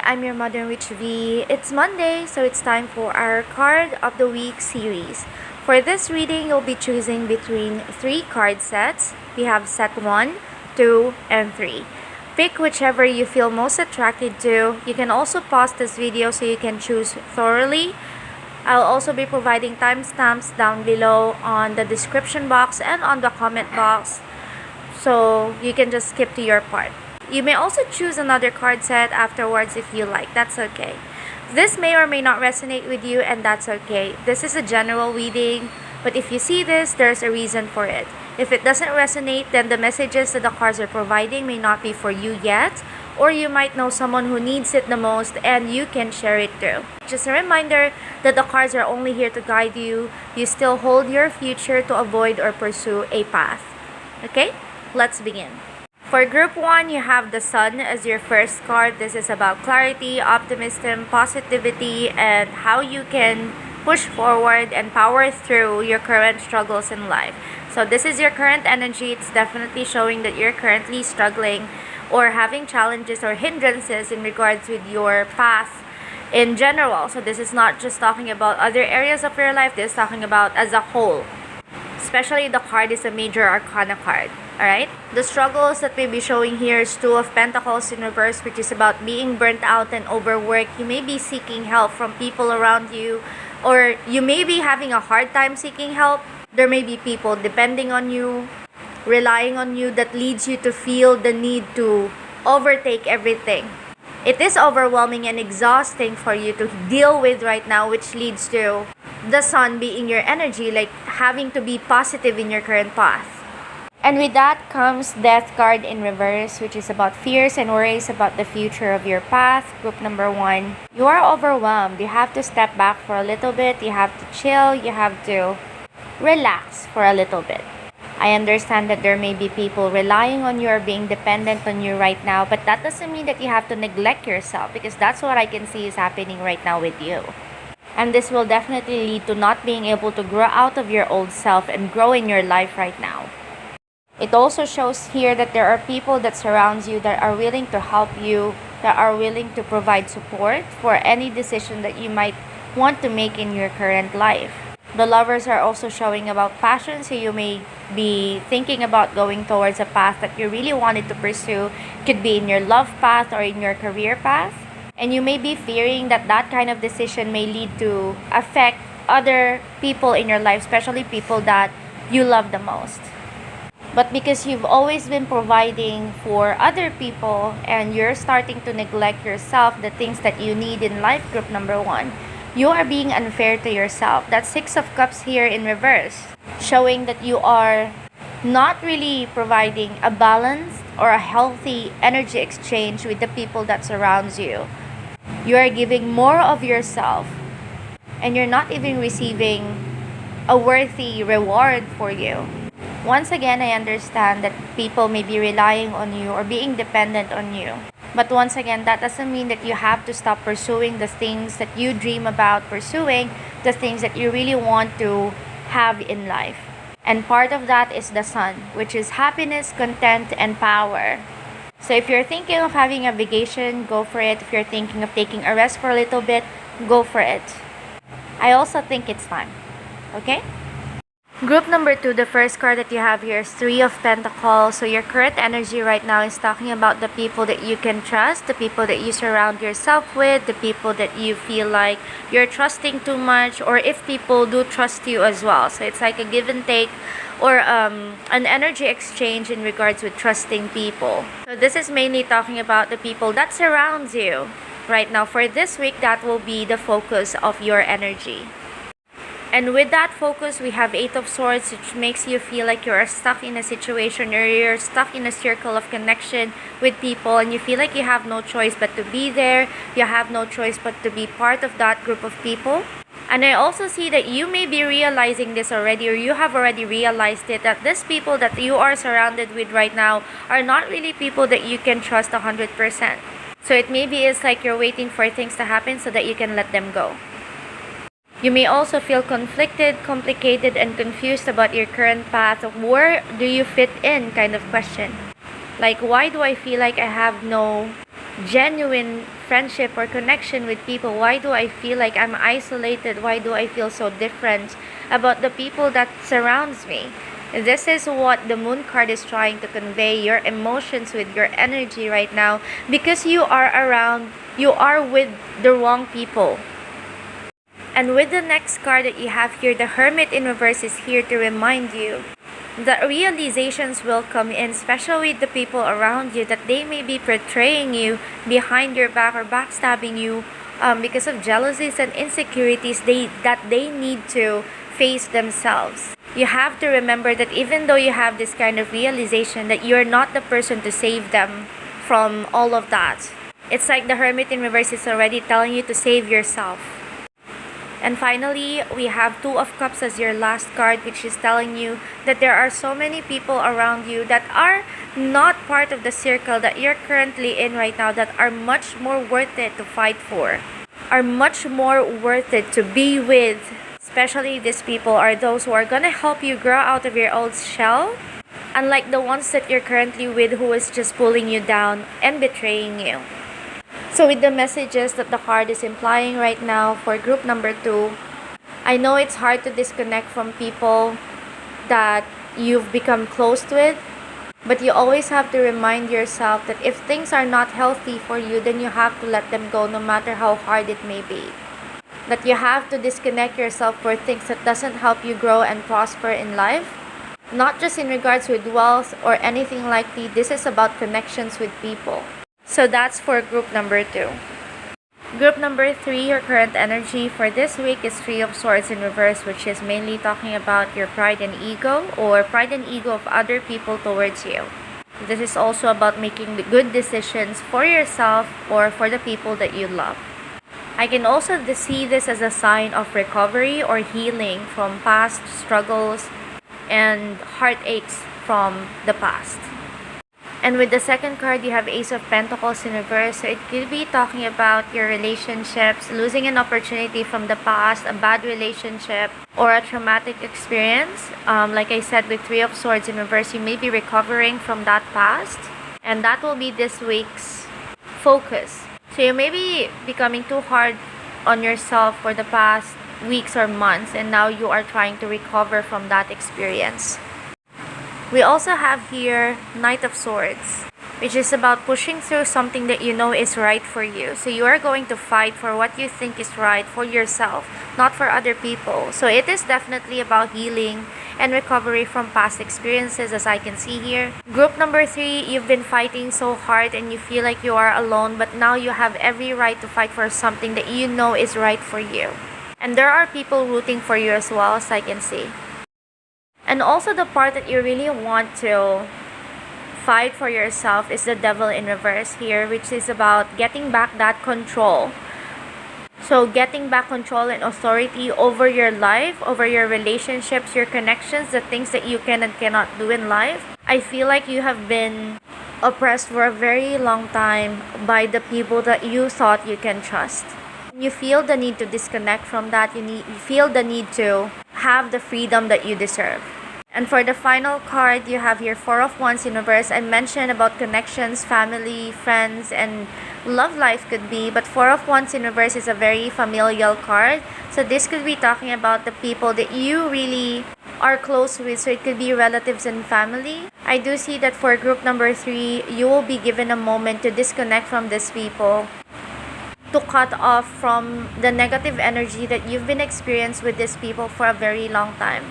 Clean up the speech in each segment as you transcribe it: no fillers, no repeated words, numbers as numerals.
I'm your Modern Witch V. It's Monday, so it's time for our Card of the Week series. For this reading, you'll be choosing between 3 card sets. We have set 1, 2, and 3. Pick whichever you feel most attracted to. You can also pause this video so you can choose thoroughly. I'll also be providing timestamps down below on the description box and on the comment box, so you can just skip to your part. You may also choose another card set afterwards if you like. That's okay. This may or may not resonate with you, and that's okay. This is a general reading, but if you see this, there's a reason for it. If it doesn't resonate, then the messages that the cards are providing may not be for you yet, or you might know someone who needs it the most and you can share it too. Just a reminder that the cards are only here to guide you. You still hold your future to avoid or pursue a path. Okay? Let's begin. For group 1, you have the Sun as your first card. This is about clarity, optimism, positivity, and how you can push forward and power through your current struggles in life. So this is your current energy. It's definitely showing that you're currently struggling or having challenges or hindrances in regards with your path in general. So this is not just talking about other areas of your life. This is talking about as a whole. Especially the card is a major arcana card. Alright? The struggles that may be showing here is 2 of Pentacles in reverse, which is about being burnt out and overworked. You may be seeking help from people around you, or you may be having a hard time seeking help. There may be people depending on you, relying on you, that leads you to feel the need to overtake everything. It is overwhelming and exhausting for you to deal with right now, which leads to the Sun being your energy, like having to be positive in your current path. And with that comes Death card in reverse, which is about fears and worries about the future of your path. Group number 1, you are overwhelmed. You have to step back for a little bit. You have to chill. You have to relax for a little bit. I understand that there may be people relying on you or being dependent on you right now, but that doesn't mean that you have to neglect yourself, because that's what I can see is happening right now with you. And this will definitely lead to not being able to grow out of your old self and grow in your life right now. It also shows here that there are people that surround you that are willing to help you, that are willing to provide support for any decision that you might want to make in your current life. The Lovers are also showing about passion, so you may be thinking about going towards a path that you really wanted to pursue. Could be in your love path or in your career path. And you may be fearing that that kind of decision may lead to affect other people in your life, especially people that you love the most. But because you've always been providing for other people and you're starting to neglect yourself, the things that you need in life, group number 1, you are being unfair to yourself. That's 6 of Cups here in reverse, showing that you are not really providing a balanced or a healthy energy exchange with the people that surrounds you. You are giving more of yourself and you're not even receiving a worthy reward for you. Once again, I understand that people may be relying on you or being dependent on you. But once again, that doesn't mean that you have to stop pursuing the things that you dream about pursuing, the things that you really want to have in life. And part of that is the Sun, which is happiness, content, and power. So if you're thinking of having a vacation, go for it. If you're thinking of taking a rest for a little bit, go for it. I also think it's time. Okay? Group number 2, the first card that you have here is 3 of Pentacles. So your current energy right now is talking about the people that you can trust, the people that you surround yourself with, the people that you feel like you're trusting too much, or if people do trust you as well. So it's like a give and take, or an energy exchange in regards with trusting people. So this is mainly talking about the people that surrounds you right now. For this week, that will be the focus of your energy. And with that focus, we have 8 of Swords, which makes you feel like you're stuck in a situation, or you're stuck in a circle of connection with people, and you feel like you have no choice but to be there. You have no choice but to be part of that group of people. And I also see that you may be realizing this already, or you have already realized it, that these people that you are surrounded with right now are not really people that you can trust 100%. So it maybe is like you're waiting for things to happen so that you can let them go. You may also feel conflicted, complicated, and confused about your current path. Where do you fit in kind of question. Like, why do I feel like I have no genuine friendship or connection with people? Why do I feel like I'm isolated? Why do I feel so different about the people that surrounds me? This is what the moon card is trying to convey, your emotions with your energy right now, because you are with the wrong people. And with the next card that you have here, the Hermit in reverse is here to remind you that realizations will come in, especially with the people around you, that they may be betraying you behind your back or backstabbing you because of jealousies and insecurities that they need to face themselves. You have to remember that even though you have this kind of realization, that you're not the person to save them from all of that. It's like the Hermit in reverse is already telling you to save yourself. And finally, we have Two of Cups as your last card, which is telling you that there are so many people around you that are not part of the circle that you're currently in right now, that are much more worth it to fight for, are much more worth it to be with. Especially these people are those who are gonna help you grow out of your old shell, unlike the ones that you're currently with who is just pulling you down and betraying you. So with the messages that the card is implying right now for group number 2, I know it's hard to disconnect from people that you've become close with, but you always have to remind yourself that if things are not healthy for you, then you have to let them go, no matter how hard it may be. That you have to disconnect yourself for things that doesn't help you grow and prosper in life. Not just in regards with wealth or anything like that. This is about connections with people. So that's for group number 2. Group number 3, your current energy for this week is Three of Swords in reverse, which is mainly talking about your pride and ego, or pride and ego of other people towards you. This is also about making the good decisions for yourself or for the people that you love. I can also see this as a sign of recovery or healing from past struggles and heartaches from the past. And with the second card, you have Ace of Pentacles in reverse. So it could be talking about your relationships, losing an opportunity from the past, a bad relationship, or a traumatic experience. Like I said, with Three of Swords in reverse, you may be recovering from that past. And that will be this week's focus. So you may be becoming too hard on yourself for the past weeks or months, and now you are trying to recover from that experience. We also have here Knight of Swords, which is about pushing through something that you know is right for you. So you are going to fight for what you think is right for yourself, not for other people. So it is definitely about healing and recovery from past experiences, as I can see here. Group number 3, you've been fighting so hard and you feel like you are alone, but now you have every right to fight for something that you know is right for you. And there are people rooting for you as well, as I can see. And also the part that you really want to fight for yourself is the Devil in reverse here, which is about getting back that control. So getting back control and authority over your life, over your relationships, your connections, the things that you can and cannot do in life. I feel like you have been oppressed for a very long time by the people that you thought you can trust. You feel the need to disconnect from that. You feel the need to have the freedom that you deserve. And for the final card, you have here Four of Wands in reverse. I mentioned about connections, family, friends, and love life could be, but Four of Wands in reverse is a very familial card. So this could be talking about the people that you really are close with. So it could be relatives and family. I do see that for group number 3, you will be given a moment to disconnect from these people, to cut off from the negative energy that you've been experiencing with these people for a very long time.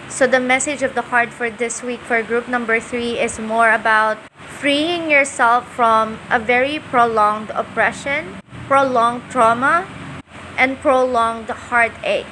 So the message of the card for this week for group number 3 is more about freeing yourself from a very prolonged oppression, prolonged trauma, and prolonged heartache.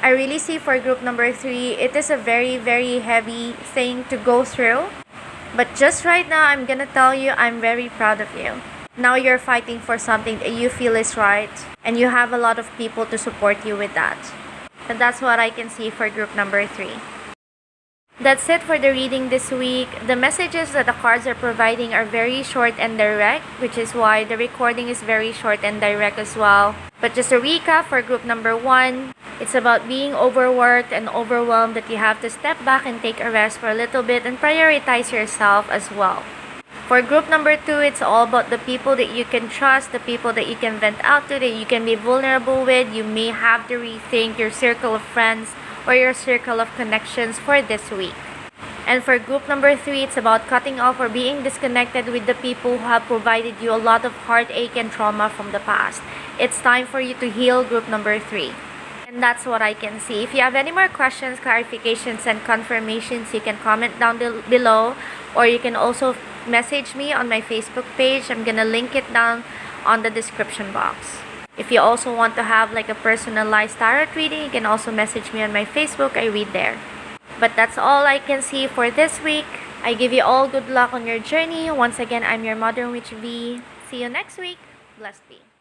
I really see for group number 3, it is a very, very heavy thing to go through. But just right now, I'm gonna tell you, I'm very proud of you. Now you're fighting for something that you feel is right, and you have a lot of people to support you with that. And that's what I can see for group number 3. That's it for the reading this week. The messages that the cards are providing are very short and direct, which is why the recording is very short and direct as well. But just a recap for group number 1, it's about being overworked and overwhelmed, that you have to step back and take a rest for a little bit and prioritize yourself as well. For group number 2, it's all about the people that you can trust, the people that you can vent out to, that you can be vulnerable with. You may have to rethink your circle of friends or your circle of connections for this week. And for group number 3, it's about cutting off or being disconnected with the people who have provided you a lot of heartache and trauma from the past. It's time for you to heal group number 3. And that's what I can see. If you have any more questions, clarifications, and confirmations, you can comment down below, or you can also message me on my Facebook page. I'm gonna link it down on the description box. If you also want to have like a personalized tarot reading, you can also message me on my Facebook. I read there. But that's all I can see for this week. I give you all good luck on your journey. Once again, I'm your Modern Witch V. See you next week. Blessed be.